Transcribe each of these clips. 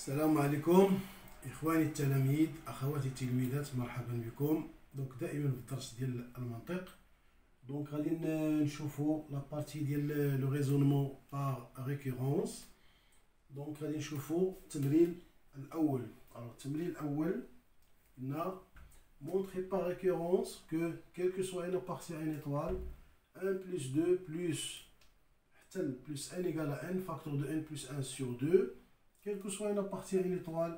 السلام عليكم إخواني التلاميذ أخواتي التلميذات، مرحبا بكم. دونك دائما في الدرس ديال المنطق. دونك غادي نشوفوا لا بارتي ديال لو ريزونمون بار ريكورونس. دونك غادي نشوفوا التمرين الأول. التمرين الأول قلنا montrer par récurrence que quelle que soit une partie à une étoile 1 plus 2 plus plus n égale à n facteur de n plus 1 sur 2, quelle que soit une partie à une étoile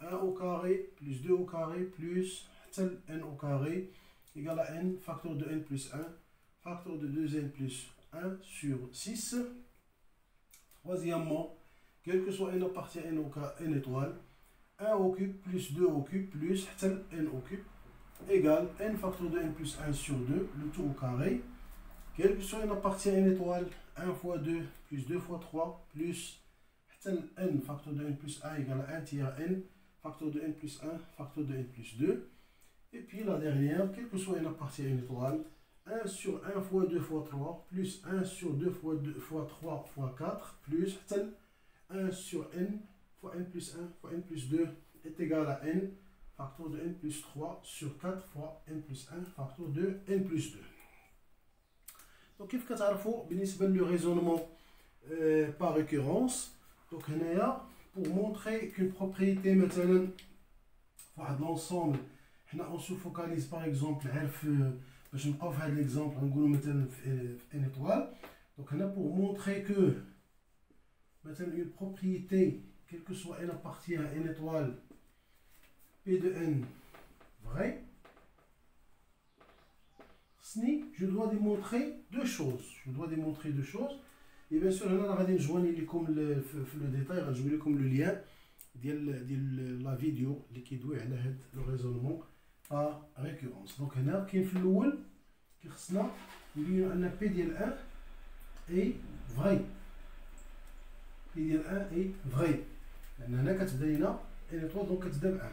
1 au carré plus 2 au carré plus n au carré égale à n facteur de n plus 1 facteur de 2n plus 1 sur 6. Troisièmement, quelle que soit une partie à une étoile 1 au cube plus 2 au cube plus n au cube égale n facteur de n plus 1 sur 2, le tout au carré. Quelle que soit une partie à une étoile 1 fois 2 plus 2 fois 3 plus n facteur de n plus 1 égale à 1 tiers n facteur de n plus 1 facteur de n plus 2. Et puis la dernière, quelle que soit une partie à une étoile 1 sur 1 fois 2 fois 3 plus 1 sur 2 fois 2 fois 3 fois 4 plus 1 sur n fois n plus 1 fois n plus 2 est égal à n facteur de n plus 3 sur 4 fois n plus 1 facteur de n plus 2. Donc كيف كتعرفوا بالنسبة لو raisonnement par récurrence. Donc هنايا pour montrer qu'une propriété مثلا واحد l'ensemble حنا on se focalise par exemple عارف باش نبقاو في هذا l'exemple غنقولوا مثلا في ان étoile. Donc هنا pour montrer que مثلا une propriété quelle que soit n appartient à une étoile P de n vrai, je dois démontrer deux choses. Et bien sûr, je vais joindre le détail, je vais vous le lien de la vidéo qui doit le raisonnement par récurrence. Donc, هنا كاين في الأول كيخصنا نبينو أن P ديال 1 est vrai. P ديال 1 est vrai. لأن هنا كتبدا لينا ان étoile دونك كتبدا ب 1.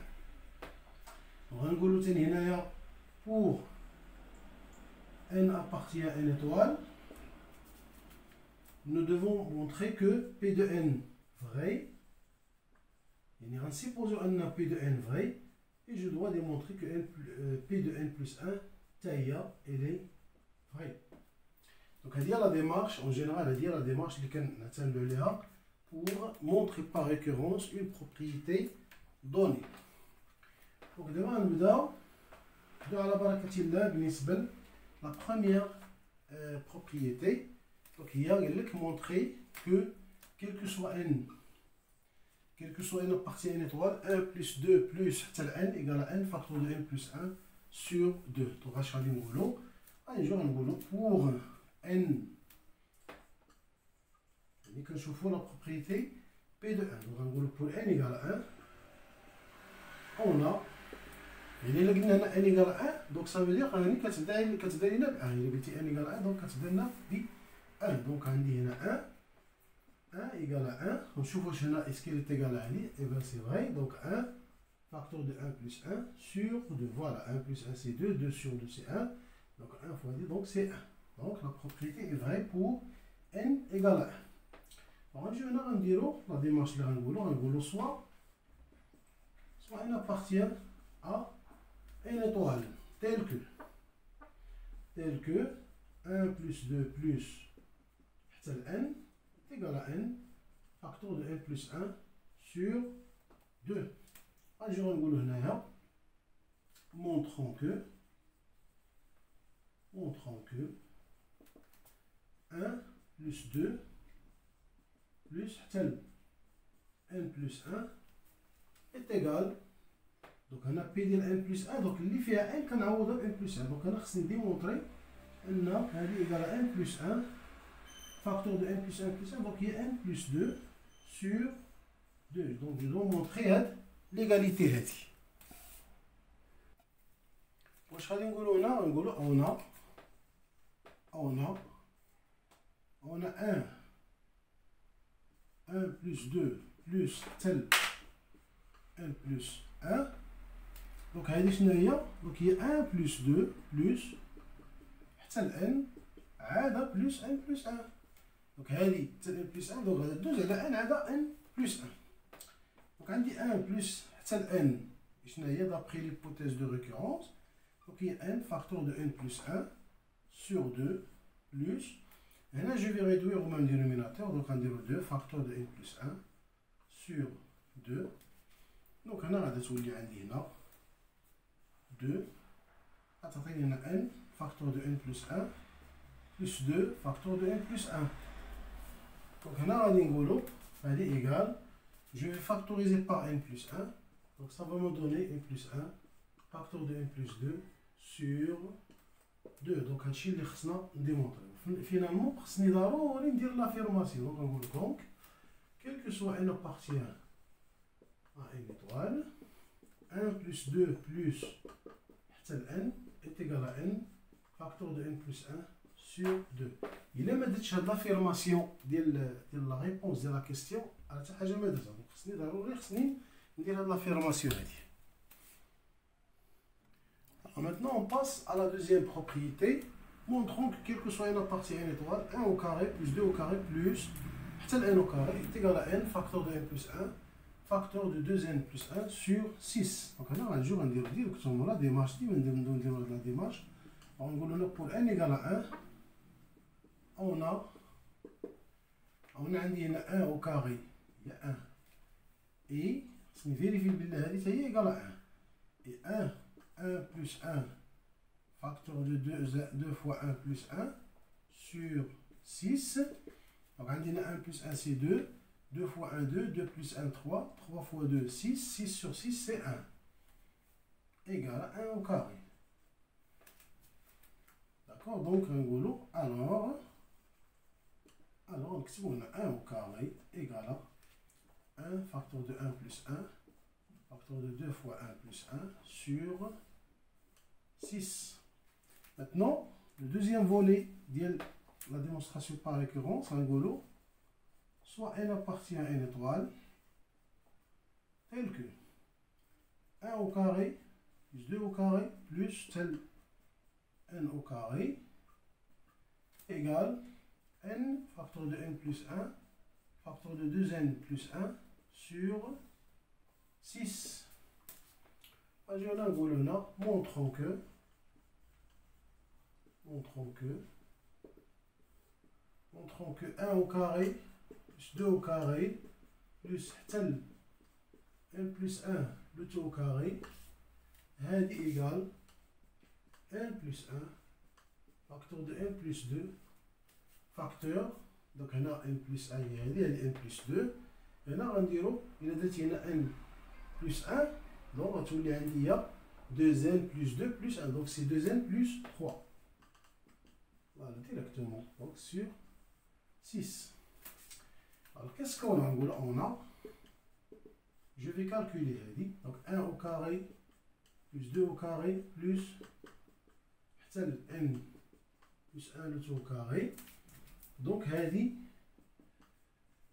غنقولو تاني هنايا pour n appartient à une étoile, nous devons montrer que P de n vrai, il y a un supposé un P de n vrai, et je dois démontrer que P de n plus 1, taïa, elle est vraie. Donc, à dire la démarche, en général, à dire la démarche pour montrer par récurrence une propriété donnée. Donc, devant nous dire, على بركة الله بالنسبة la première propriété, donc il y a montrer que quel que soit n appartient à une étoile 1 plus 2 plus n égale à n facteur de n plus 1 sur 2. Donc un jour pour n, on va la propriété p de 1. Donc pour n égale à 1, on a يعني إلا قلنا هنا n égale à 1 donc ça veut dire راني كتبدا لينا ب 1. إلا قلتي n égale à 1 donc كتبدا لنا ب 1. donc عندي هنا 1 égale à 1. ونشوف واش هنا est-ce qu'il est égal à 1. et bien c'est vrai. donc 1 facteur de 1 plus 1 sur 2. voilà, 1 plus 1 c'est 2, 2 sur 2 c'est 1. donc 1 fois 2 donc c'est 1. donc la propriété est vraie pour n égale à 1. donc هنا غنديرو la démarche اللي غنقولو soit n appartient à une étoile telle que 1 plus 2 plus n est égal à n facteur de n plus 1 sur 2. Je vais vous dire, montrons que 1 plus 2 plus n plus 1 est égal. donc on a P ديال n plus 1. donc اللي فيها n كنعوضها ب n plus 1. donc انا خصني ديمونطري ان هذه ايكال n plus 1 facteur de n plus 1 plus 1. donc هي n plus 2 sur 2. donc je dois montrer هاد l'égalité هادي. واش غادي نقولوا هنا؟ غنقولوا on a 1 plus 2 plus n plus 1. donc هذه شنو هي؟ donc هي 1 plus 2 plus حتى n عاد plus n plus 1. donc هذه حتى n plus 1 donc غادي دوز على n عاد n plus 1. Donc on dit 1 plus n, d'après l'hypothèse de récurrence. Donc il y a n facteur de n plus 1 sur 2 plus. Et là je vais réduire au même dénominateur. Donc on dit 2 facteur de n plus 1 sur 2. Donc on a 2. Il y a n facteur de n plus 1 plus 2 facteur de n plus 1. Donc on a égal. Je vais factoriser par n plus 1. Donc ça va me donner n plus 1 facteur de n plus 2 sur 2. Donc c'est ce que nous démontrer. Finalement, nous devons dire l'affirmation. Donc, quel que soit n appartient à n étoile, 1 plus 2 plus n est égal à n facteur de n plus 1 sur 2. Il a dit que l'affirmation de la réponse de la question à la حاجه ما درتها. Donc خصني ضروري ندير هاد l'affirmation هادي. Maintenant on passe à la deuxième propriété, montrons que quel que soit n appartient à n étoile, 1 au carré plus 2 au carré plus n au carré est égal à n facteur de n plus 1 facteur de 2n plus 1 sur 6. Donc là, un jour, on va dire que la démarche, la démarche, on va pour n égale à 1, on a 1 au carré, il y a 1. Et, si on vérifie le ça y est égal à 1. Et 1 plus 1 facteur de 2 fois 1 plus 1 sur 6. Donc, on a 1 plus 1, c'est 2. 2 fois 1, 2, 2 plus 1, 3, 3 fois 2, 6, 6 sur 6, c'est 1. Égal à 1 au carré. D'accord, donc, alors, on a 1 au carré égal à 1 facteur de 1 plus 1, facteur de 2 fois 1 plus 1 sur 6. Maintenant, le deuxième volet de la démonstration par récurrence, soit n appartient à n étoile, tel que 1 au carré plus 2 au carré plus tel n au carré égale n facteur de n plus 1 facteur de 2n plus 1 sur 6. Montrons que 1 au carré plus 2 au carré plus tel n plus 1 le tout au carré est égal n plus 1 facteur de n plus 2 facteur. Donc on a n plus 1 il y a n plus 2 et là on dirait il y a n plus 1 donc il y a 2n plus 2 plus 1 donc c'est 2n plus 3. Voilà directement donc sur 6. Alors, qu'est-ce qu'on a? On a, je vais calculer, donc 1 au carré plus 2 au carré plus n plus 1 le tout au carré. Donc,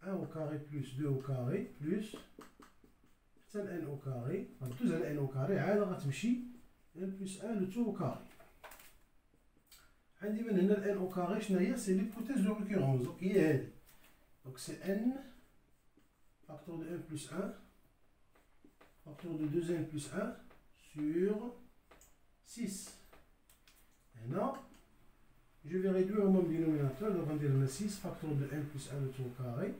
1 au carré plus 2 au carré plus n au carré. Donc, 2n au carré, n plus 1 le tout au carré. عندي من هنا n au carré, c'est l'hypothèse de récurrence. Donc, il y a donc c'est n facteur de 1 plus 1 facteur de 2n plus 1 sur 6. Et là, je vais réduire au même dénominateur, donc on va dire 6 facteur de 1 plus 1 le tout au carré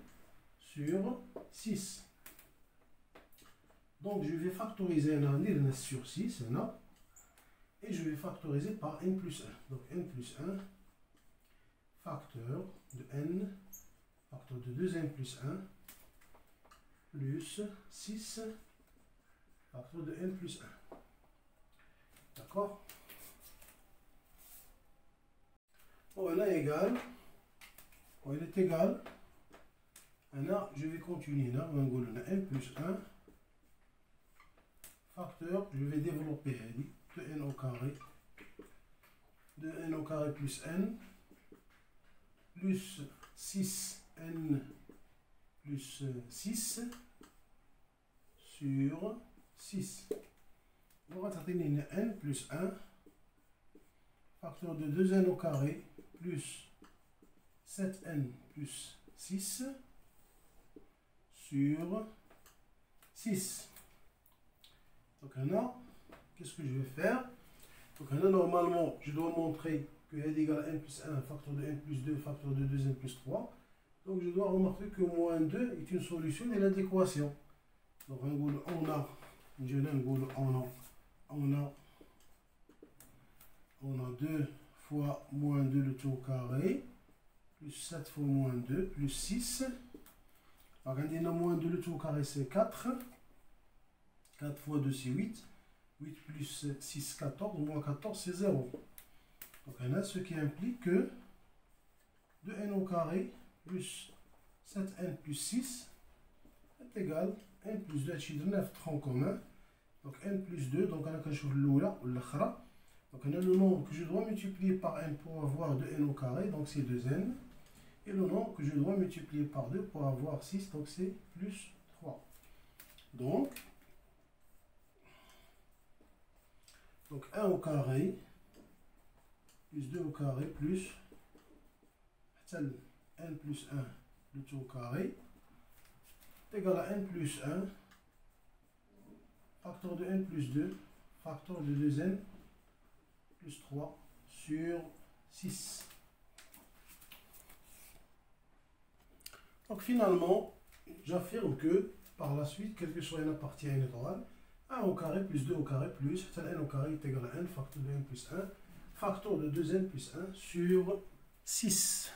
sur 6. Donc je vais factoriser n sur 6 et je vais factoriser par n plus 1. Donc n plus 1 facteur de n facteur de 2n plus 1 plus 6 facteur de n plus 1. D'accord? Bon, là égal. Bon, il est égal. Là, je vais continuer. Là, on va n plus 1 facteur, je vais développer 2n au carré. 2n au carré plus n plus 6n plus 6 sur 6. On va traiter n plus 1 facteur de 2n au carré plus 7n plus 6 sur 6. Donc là, qu'est-ce que je vais faire? Donc là, normalement, je dois montrer que n égale à n plus 1, facteur de n plus 2, facteur de 2n plus 3. Donc je dois remarquer que moins 2 est une solution de l'équation. Donc on a 2 fois moins 2 le tout au carré, plus 7 fois moins 2, plus 6. Donc on a moins 2 le tout au carré, c'est 4. 4 fois 2, c'est 8. 8 plus 6, 14. Moins 14, c'est 0. Donc on a ce qui implique que 2n au carré plus 7n plus 6 est égal à n plus 2. C'est 9 troncs communs. Donc n plus 2. Donc on a qu'à choisir l'oula ou l'autre. Donc on a le nombre que je dois multiplier par n pour avoir 2n au carré. Donc c'est 2n. Et le nombre que je dois multiplier par 2 pour avoir 6. Donc c'est plus 3. Donc 1 au carré plus 2 au carré plus n plus 1 le tout au carré est égal à n plus 1 facteur de n plus 2 facteur de 2n plus 3 sur 6. Donc finalement, j'affirme que par la suite, quel que soit n appartient à n étoile, 1 au carré plus 2 au carré plus n au carré est égal à n facteur de n plus 1 facteur de 2n plus 1 sur 6.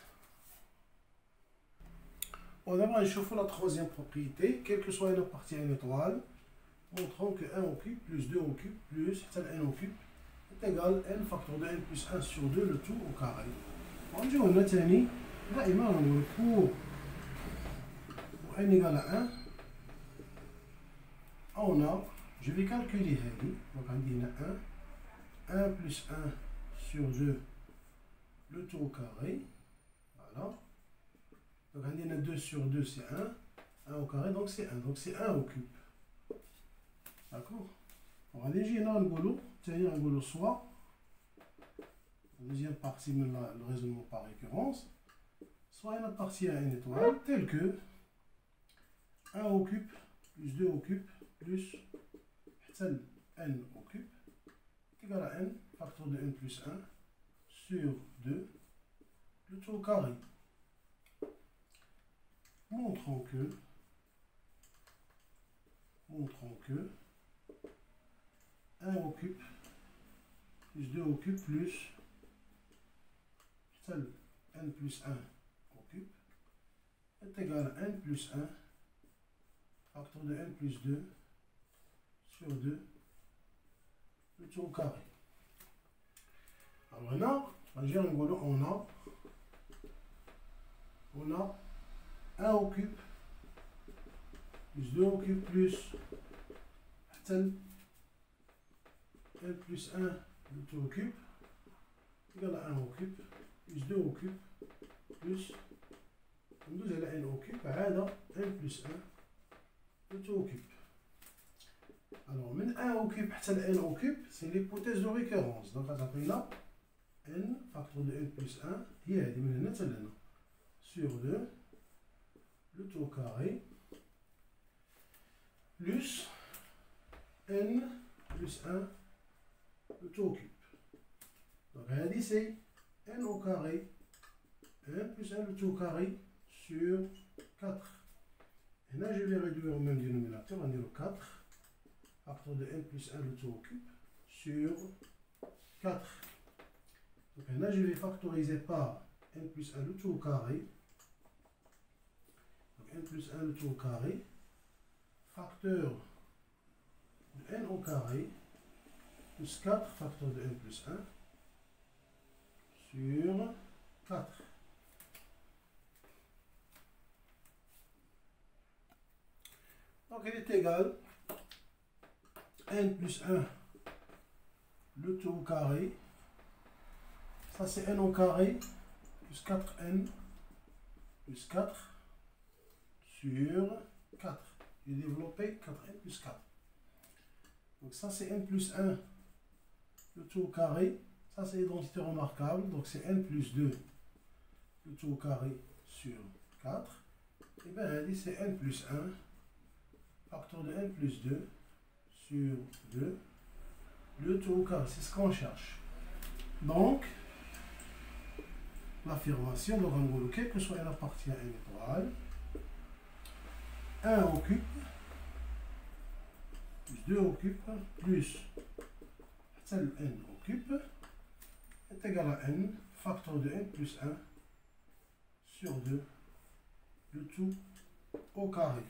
On va réchauffer la troisième propriété, quel que soit n appartient à une étoile, montrant que 1 au cube plus 2 au cube plus n au cube est égal à n facteur de n plus 1 sur 2 le tout au carré. On dit on a tenu, là il m'a pour n égale à 1, on a, je vais calculer, donc on dit 1 plus 1 sur 2 le tout au carré, voilà. Donc on dit 2 sur 2 c'est 1 au carré donc c'est 1, donc c'est 1 au cube. D'accord? On a déjà un boulot, c'est-à-dire un boulot soit, la deuxième partie, le raisonnement par récurrence, soit une partie à une étoile, telle que 1 au cube plus 2 au cube plus n au cube est égal à n facteur de n plus 1 sur 2 le tout au carré. Montrons que 1 au cube plus 2 au cube plus n plus 1 au cube est égal à n plus 1 facteur de n plus 2 sur 2 le tout au carré. Alors maintenant, on a 1 au cube plus 2 au cube plus n plus 1 le tout au cube égal à 1 au cube plus 2 au cube plus n au cube هذا n plus 1 le tout au cube. Alors, من 1 au cube حتى n au cube, c'est l'hypothèse de récurrence. Donc, غتعطينا n facteur de n plus 1 هي هذه من هنا حتى لهنا sur 2 le tout au carré plus n plus 1 le tout au cube. Donc, هذه c'est n au carré, n plus 1 le tout au carré sur 4. Et là, je vais réduire au même dénominateur, on dit 4 facteur de n plus 1 le tout au cube sur 4. Donc là, je vais factoriser par n plus 1 le tout au carré. Donc n plus 1 le tout au carré, facteur de n au carré plus 4 facteur de n plus 1 sur 4. Donc il est égal à n plus 1 le tout au carré. Ça c'est n au carré plus 4n plus 4 sur 4. J'ai développé 4n plus 4. Donc ça c'est n plus 1 le tout au carré. Ça c'est l'identité remarquable. Donc c'est n plus 2 le tout au carré sur 4. Et bien c'est n plus 1 facteur de n plus 2 sur 2, le tout au carré, c'est ce qu'on cherche. Donc, l'affirmation, donc on va quel que soit n appartient à une étoile, 1 au cube, plus 2 au cube, plus n au cube, est égal à n, facteur de n plus 1 sur 2, le tout au carré.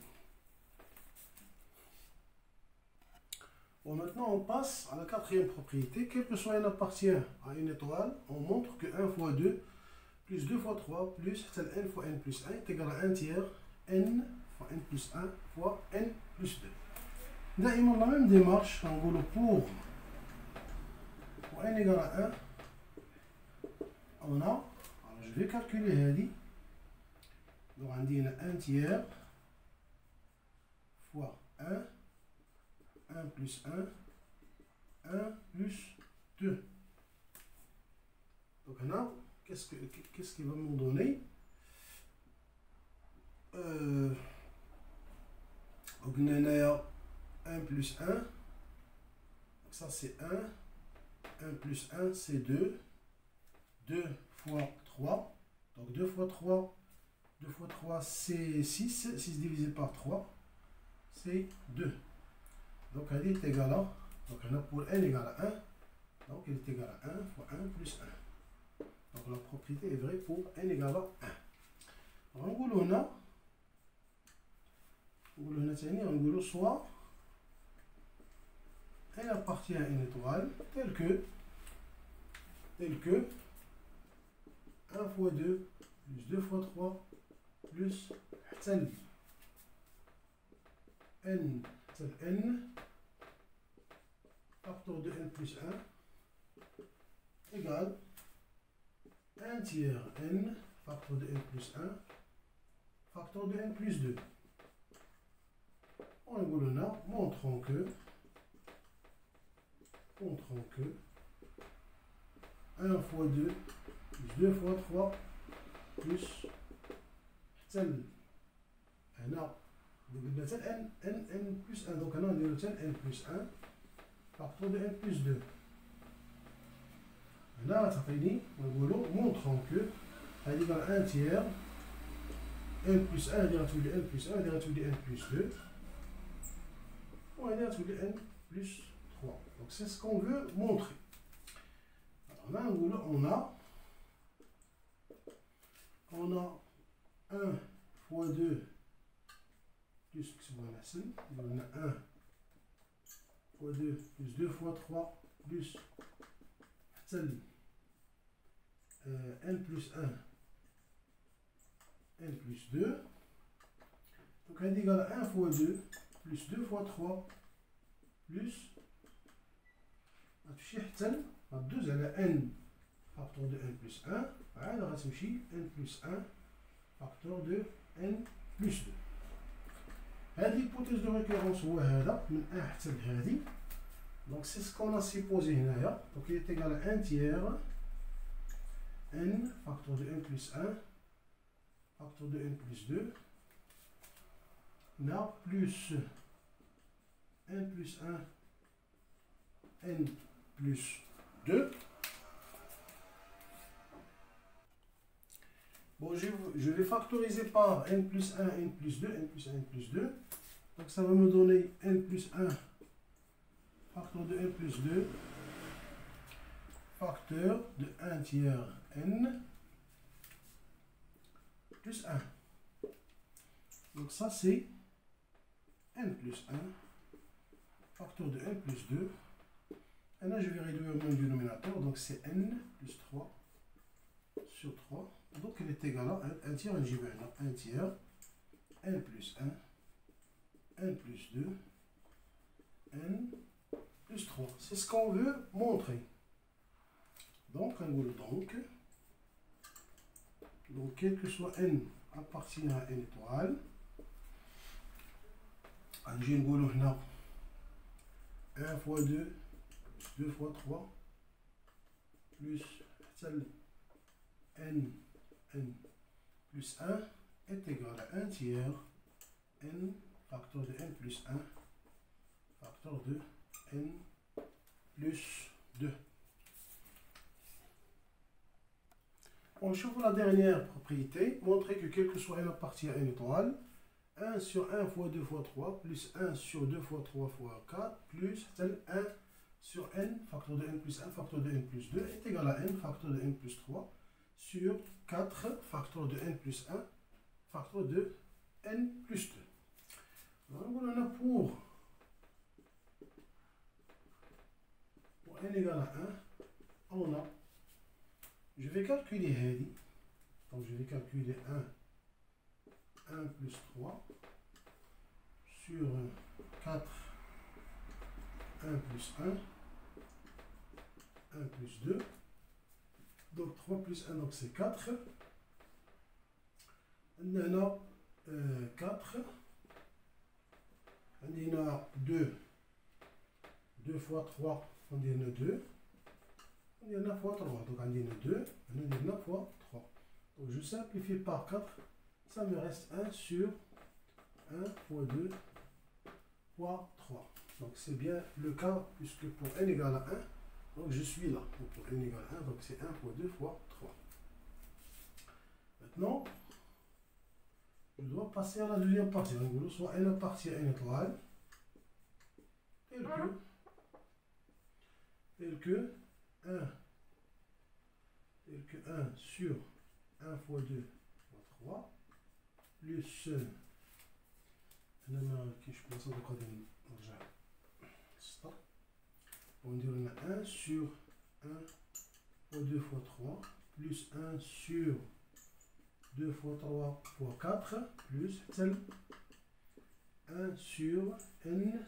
Bon, maintenant on passe à la quatrième propriété. Quel que soit n appartient à une étoile, on montre que 1 fois 2 plus 2 fois 3 plus n fois n plus 1 est égal à 1 tiers n fois n plus 1 fois n plus 2. D'ailleurs, la même démarche, pour n égale à 1, on a, alors je vais calculer هذه. Donc on dit 1 tiers fois 1 plus 1 plus 2. Donc là, qu'est-ce qu'il va me donner? Donc on a 1 plus 1. Donc ça c'est 1. 1 plus 1 c'est 2. 2 fois 3. Donc 2 fois 3. 2 fois 3 c'est 6. 6 divisé par 3 c'est 2. Donc elle est égale à, donc on a pour n égale à 1, donc elle est égale à 1 fois 1 plus 1. Donc la propriété est vraie pour n égale à 1. On a soit n appartient à une étoile tel que 1 fois 2 plus 2 fois 3 plus n facteur de n plus 1 égale 1 tiers n facteur de n plus 1 facteur de n plus 2. En là, montrons que 1 fois 2 plus 2 fois 3 plus n plus 1. Donc on a n plus 1 facteur de n plus 2. Là, ça fait dit, montrons que elle égale à 1 tiers n plus 1 est réduit n plus 1 est réduit n plus 2. On est réduit n plus 3. Donc c'est ce qu'on veut montrer. Alors là, on a 1 fois 2 plus, on a 1 fois 2 plus 2 fois 3 plus n plus 1 n plus 2. Donc elle est égale à 1 fois 2 plus 2 fois 3 plus غتمشي حتى غدوز على n facteur de n plus 1 عاد غتمشي n plus 1 facteur de n plus 2. هذه l'hypothèse de récurrence هو هذا من 1 حتى لهذه. Donc c'est ce qu'on a supposé هنايا. Donc il est égal à 1 tiers n facteur de n plus 1 facteur de n plus 2 là plus n plus 1 n plus 2. Bon, je vais factoriser par n plus 1, n plus 2, n plus 1, n plus 2. Donc ça va me donner n plus 1 facteur de n plus 2 facteur de 1 tiers n plus 1. Donc ça c'est n plus 1 facteur de n plus 2. Et là je vais réduire mon dénominateur, donc c'est n plus 3 sur 3. Donc elle est égale à 1 tiers, j'y vais 1 tiers, n plus 1, n plus 2, n plus 3. C'est ce qu'on veut montrer. Donc, donc quel que soit n appartient à une étoile, نجي نقولوا هنا 1 fois 2 plus 2 fois 3 plus n plus 1 est égal à 1 tiers n facteur de n plus 1, facteur de n plus 2. On chauffe la dernière propriété, montrer que quel que soit n appartient à n étoile, 1 sur 1 fois 2 fois 3, plus 1 sur 2 fois 3 fois 4, plus 1 sur n, facteur de n plus 1, facteur de n plus 2, est égal à n, facteur de n plus 3, sur 4, facteur de n plus 1, facteur de n plus 2. Donc on a pour n égale à 1, on a, je vais calculer هذه, donc je vais calculer 1 plus 3 sur 4, 1 plus 1 plus 2, donc 3 plus 1, donc c'est 4, on a 4, on a 2 fois 3, on a 2, on a fois 3, donc on a 2, on a fois 3. Donc je simplifie par 4, ça me reste 1 sur 1 fois 2 fois 3. Donc c'est bien le cas, puisque pour n égale à 1, donc je suis là. Donc pour n égale à 1, donc c'est 1 fois 2 fois 3. Maintenant, je dois passer à la deuxième partie. Donc soit n appartient à n étoile, tel que 1 sur 1 fois 2 fois 3, plus أنا كيش بلاصة دوكا غادي نرجع للسطر وندير 1 sur 1 fois 2 fois 3 plus 1 sur 2 fois 3 fois 4 plus 1 sur n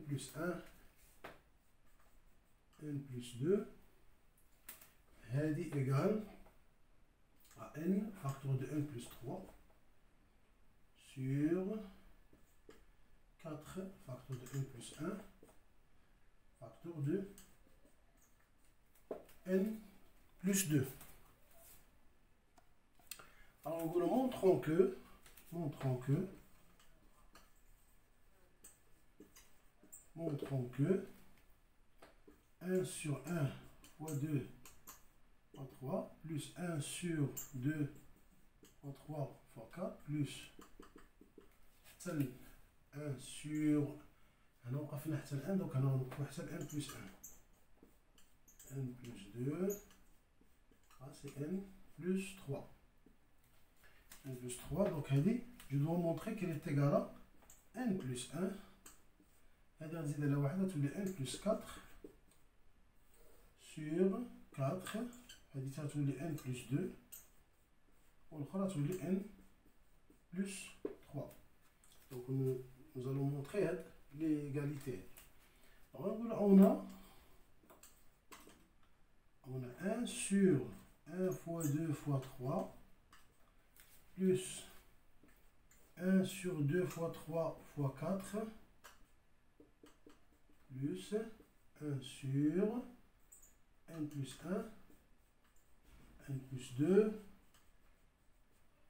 plus 1 n plus 2 هذه égale à n facteur de n plus 3 sur 4 facteur de n plus 1 facteur de n plus 2. Alors nous montrons que 1 sur 1 fois 2 fois 3 plus 1 sur 2 fois 3 fois 4 plus 1 sur هنا وقفنا حتى ل 1 دونك هنا نوقفو حتى ل n plus 1 n plus 2 c'est n plus 3 n plus 3 donc هذه je dois montrer qu'elle est égale à n plus 1 هذه غنزيد على واحدة تولي n plus 4 sur 4 هذه تولي n plus 2 والأخرى تولي n plus 3. Donc nous allons montrer l'égalité. On a 1 sur 1 fois 2 fois 3 plus 1 sur 2 fois 3 fois 4 plus 1 sur n plus 1 n plus 2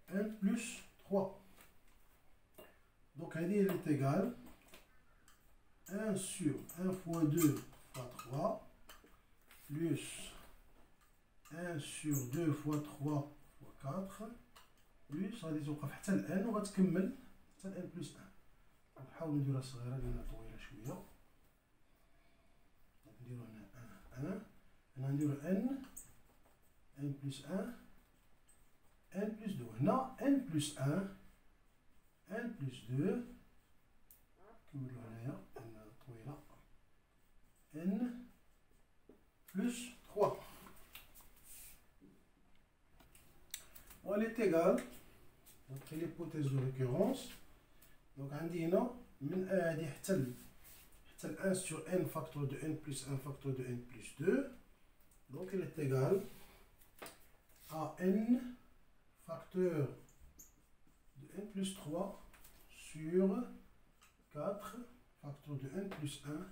n plus 3. Donc elle est égale 1 sur 1 fois 2 fois 3 plus 1 sur 2 fois 3 fois 4 plus غادي توقف حتى ل n وغتكمل حتى ل n plus 1. نحاول نديرها صغيرة لأنها طويلة شوية. نديرو هنا 1 هنا نديرو n plus 1 n plus 2 هنا n plus 1 n plus 2 نكملو هنايا n طويلة n plus 3 و elle est égale d'après l'hypothèse de récurrence. Donc عندي هنا من a هادي حتى ل 1 sur n facteur de n plus 1 facteur de n plus 2. Donc elle est égale à n facteur de n plus 3 sur 4 facteur de n plus 1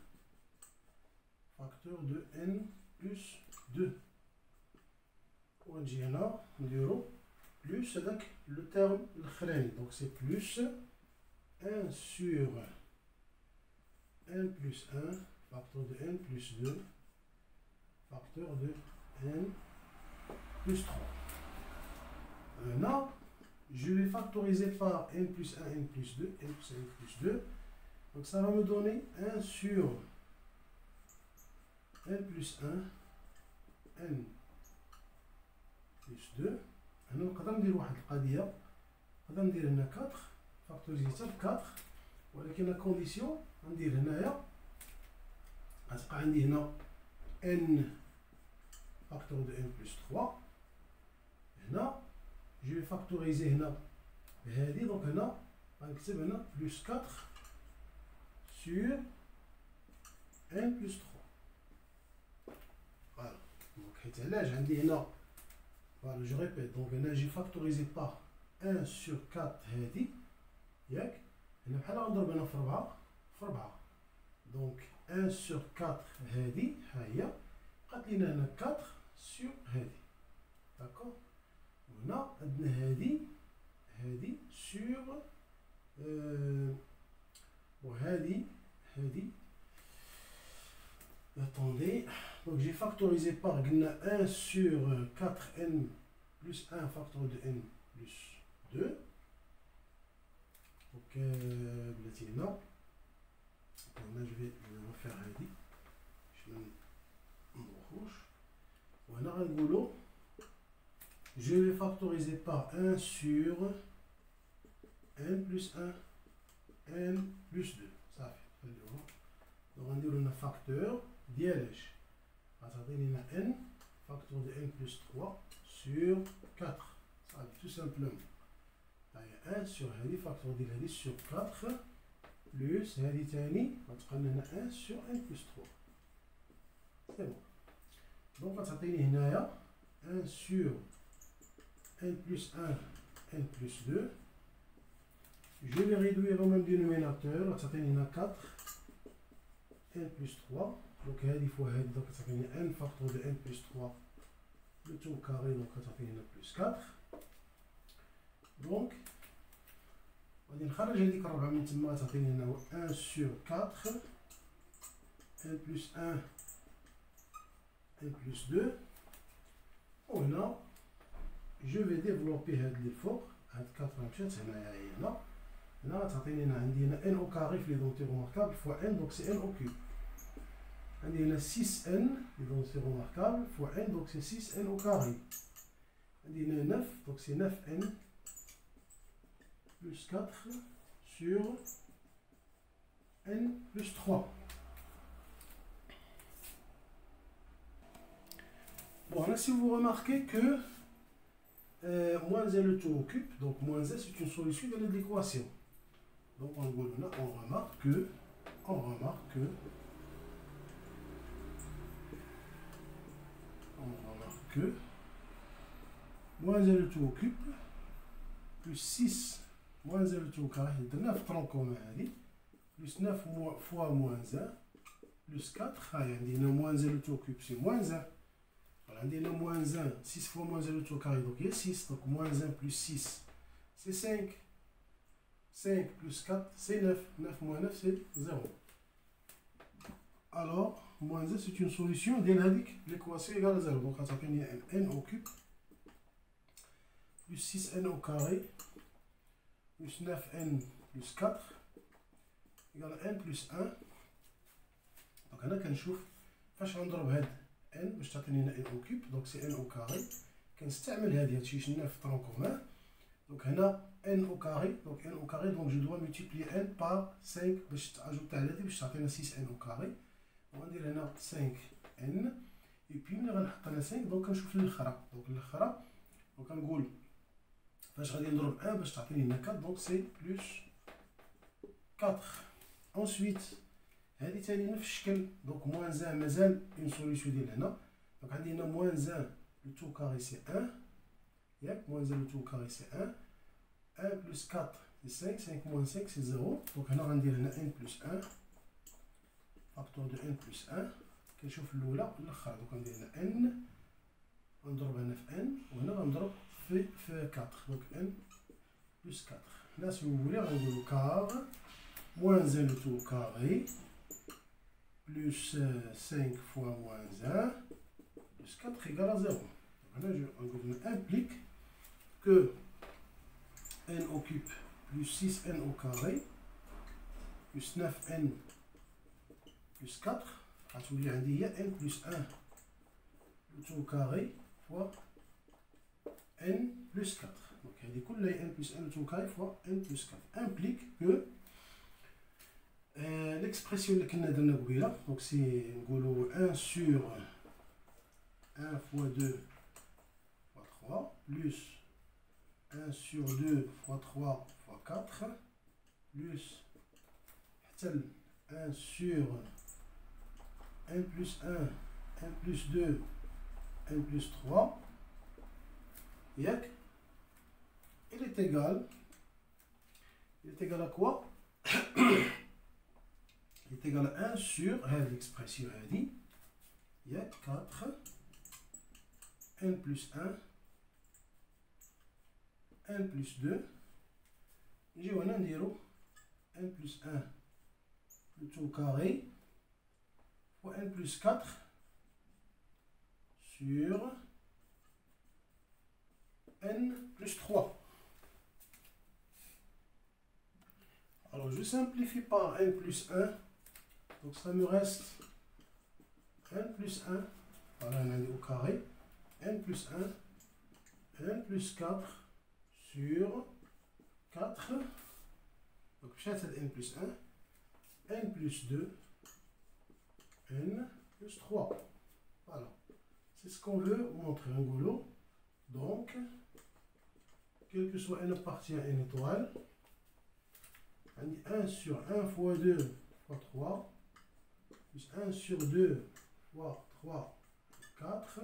facteur de n plus 2. ونجي هنا نديرو plus le terme الأخراني. Donc c'est plus 1 sur n plus 1 facteur de n plus 2 facteur de n plus 3. Maintenant, je vais factoriser par n plus 1, n plus 2, n plus 1, n plus 2. Donc ça va me donner 1 sur n plus 1, n plus 2. هنا نقدر ندير واحد القضية، نقدر ندير هنا 4 فاكتوريزي حتى ب 4، ولكن لا كونديسيون غندير هنايا غتبقى عندي هنا n فاكتور دو n بلس 3. هنا جو في فاكتوريزي هنا بهادي، دونك هنا غنكتب هنا بلس 4 sur n plus 3. فوالا دونك حيت علاش عندي هنا فوالا جو ريبيت. دونك هنا جي فاكتوريزي باغ 1 sur 4 هادي ياك، هنا بحال غنضرب هنا في 4 في 4. دونك 1 sur 4 هادي ها هي بقات لينا هنا 4 sur هادي داكوغ. وهنا عندنا هادي sur وهادي attendez. Donc j'ai factorisé par 1 sur 4n plus 1 facteur de n plus 2. Donc là je vais refaire هادي وهنا غنقولو je vais factoriser par 1 sur n plus 1 n plus 2 صافي. خليوها دونك غنديرو هنا فاكتور ديال اش غتعطيني هنا n فاكتور دو n plus 3 sur 4 صافي tout simplement. هاهي 1 sur هادي فاكتور ديال هادي sur 4 بلس هادي تاني غتبقى لنا هنا 1 sur n plus 3 سي بون. دونك غتعطيني هنايا 1 sur n plus 1 n plus 2. Je vais réduire au même dénominateur, غتعطيني هنا 4 n plus 3. Donc هادي فوا هادي دونك غتعطيني n facteur de n plus 3 le tout au carré donc غتعطيني هنا plus 4. دونك غادي نخرج هاديك الربعة من تما غتعطيني هنا 1 sur 4 n plus 1 n plus 2. وهنا je vais développer هاد اللي فوق هاد 4 مشات هنايا هي هنا. هنا غتعطيني هنا عندي هنا n au carré في ليدونتي روماركابل فوا n دونك سي n au cube. عندي هنا 6n ليدونتي روماركابل فوا n دونك سي 6n au carré. عندي هنا 9 دونك سي 9n plus 4 sur n plus 3. Bon, là, si vous remarquez que moins 1 le tout au cube, donc moins 1 c'est une solution de l'équation. Donc on remarque que moins 1 le tout au cube plus 6 moins 1 le tout au carré, de 9 troncs communs, plus 9 fois moins 1 plus 4, il y a moins 1 le tout au cube, c'est moins 1. Voilà, il y a moins 1, 6 fois moins 1 le tout au carré, donc il y a 6, donc moins 1 plus 6, c'est 5. 5 plus 4, c'est 9. 9 moins 9, c'est 0. Alors, moins 1, c'est une solution de l'équation égale à 0. Donc, on s'appelle n au cube plus 6n au carré plus 9n plus 4 égale à n plus 1. Donc, هنا كنشوف فاش غنضرب هاد n باش تعطيني هنا n au cube. Donc, c'est n au carré. كنستعمل هادشي شنو في طرون كومان. Donc, هنا n au carré, donc je dois multiplier n par 5 باش تعجبت على هادي باش تعطينا 6n au carré. وغندير هنا 5n et puis ملي غنحط هنا 5 دونك كنشوف الاخرى. دونك الاخرى دونك كنقول فاش غادي نضرب 1 باش تعطيني هنا 4 دونك سي بلس 4. ensuite هادي تاني نفس الشكل. دونك موان 1 مازال اون سوليسيون ديال هنا. دونك عندي هنا موان 1 لو تو كاري سي 1 ياك. موان 1 لو تو كاري سي 1. 1 plus 4 c'est 5, 5 moins 5 c'est 0. Donc هنا غندير هنا n plus 1 facteur de n plus 1. كنشوف الاولى والاخرى. دونك غندير هنا n غنضرب هنا في n وهنا غنضرب fait 4. Donc n plus 4. Là, si vous voulez, on va le quart. Moins 1 le tout au carré. Plus 5 fois moins 1. Plus 4 égale à 0. Donc là, implique que n occupe plus 6n au carré. Plus 9n plus 4. غتولي عندي هي n plus 1 le tout au carré fois n plus 4. Donc هذه كلها n plus 1 le tout au carré fois n plus 4 implique que l'expression اللي كنا درنا قبيله donc c'est نقولوا 1 sur 1 fois 2 fois 3 plus 1 sur 2 fois 3 fois 4 plus 1 sur 1 plus 1, 1 plus 2, 1 plus 3, il est égal à quoi? Il est égal à 1 sur l'expression il y a 4 n plus 1 n plus 2 نجيو هنا نديرو n plus 1 le tout au carré fois n plus 4 sur n plus 3. Alors je simplifie par n plus 1, donc ça me reste n plus 1, voilà on est au carré, n plus 1, n plus 4 sur 4, donc c'est n plus 1, n plus 2, n plus 3. Voilà. C'est ce qu'on veut montrer en gros. Donc, quel que soit n appartient à n étoile, on dit 1 sur 1 fois 2 fois 3, plus 1 sur 2 fois 3 fois 4,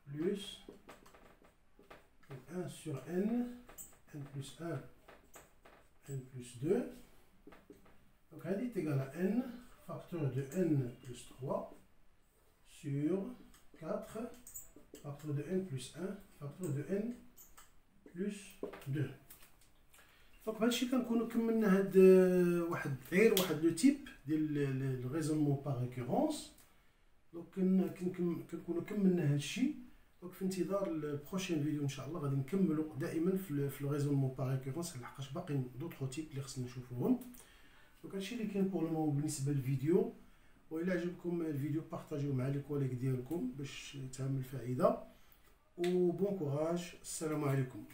plus 1 sur n, n plus 1, n plus 2. Donc, elle est égale à n, facteur de n plus 3, sur 4, facteur de n plus 1, facteur de n plus 2. Donc, هادشي كنكونو كملنا هاد واحد لو تيب ديال الريزونمون باغ ريكورونس. دونك كنكونو كملنا هادشي. دونك في انتظار البروشين فيديو ان شاء الله غادي نكملو دائما في الريزونمون باغ ريكورونس لحقاش باقيين دوطخ تيب اللي خصنا نشوفوهم. دونك هادشي اللي كاين بور المومون بالنسبه للفيديو. وإلا عجبكم الفيديو بارطاجيوه مع لي كوليك ديالكم باش تعمل فائده. وبون كوراج. السلام عليكم.